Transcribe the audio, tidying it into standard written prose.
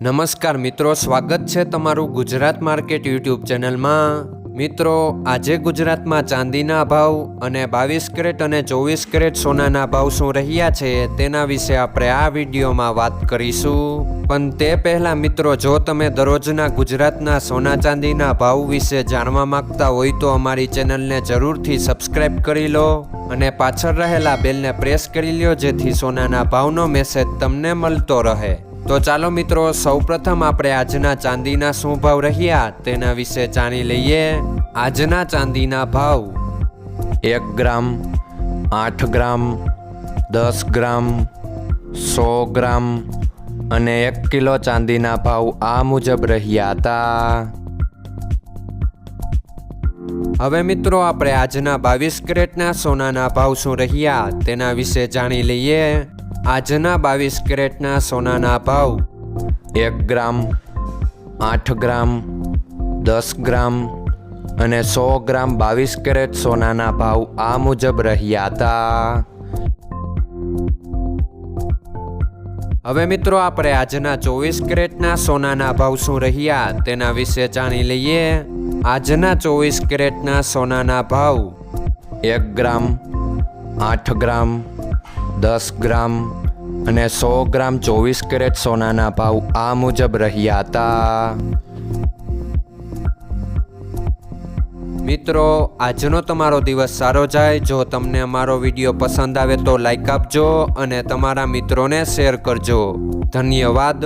નમસ્કાર મિત્રો, સ્વાગત છે તમારું ગુજરાત માર્કેટ યુટ્યુબ ચેનલમાં। મિત્રો, આજે ગુજરાતમાં ચાંદીના ભાવ અને 22 કેરેટ અને 24 કેરેટ સોનાના ભાવ શું રહ્યા છે તેના વિશે આપણે આ વિડીયોમાં વાત કરીશું। પણ તે પહેલાં મિત્રો, જો તમે દરરોજના ગુજરાતના સોના ચાંદીના ભાવ વિશે જાણવા માંગતા હોય તો અમારી ચેનલને જરૂરથી સબસ્ક્રાઈબ કરી લો અને પાછળ રહેલા બેલને પ્રેસ કરી લો, જેથી સોનાના ભાવનો મેસેજ તમને મળતો રહે। તો ચાલો મિત્રો, સૌપ્રથમ આપણે આજના ચાંદીના શું ભાવ રહ્યા તેના વિશે જાણી લઈએ। આજના ચાંદીના ભાવ 1 ગ્રામ, 8 ગ્રામ, 10 ગ્રામ, 100 ગ્રામ અને 1 કિલો ચાંદીના ભાવ આ મુજબ રહ્યા હતા। હવે મિત્રો, આપણે આજના 22 કેરેટના સોનાના ભાવ શું રહ્યા તેના વિશે જાણી લઈએ। આજના 22 કેરેટના સોનાના ભાવ 1 ગ્રામ, 8 ગ્રામ, 10 ગ્રામ અને 100 ગ્રામ 22 કેરેટ સોનાના ભાવ આ મુજબ રહ્યા હતા। હવે મિત્રો, આપણે આજના 24 કેરેટના સોનાના ભાવ શું રહ્યા તેના વિશે જાણી લઈએ। આજના 24 કેરેટના સોનાના ભાવ 1 ગ્રામ, 8 ગ્રામ, 10 ગ્રામ અને 100 ગ્રામ 24 કેરેટ સોનાના ભાવ આ મુજબ રહ્યા હતા। મિત્રો, આજનો તમારો દિવસ સારો જાય। જો તમને અમારો વિડીયો પસંદ આવે તો લાઈક આપજો અને તમારા મિત્રોને શેર કરજો। ધન્યવાદ।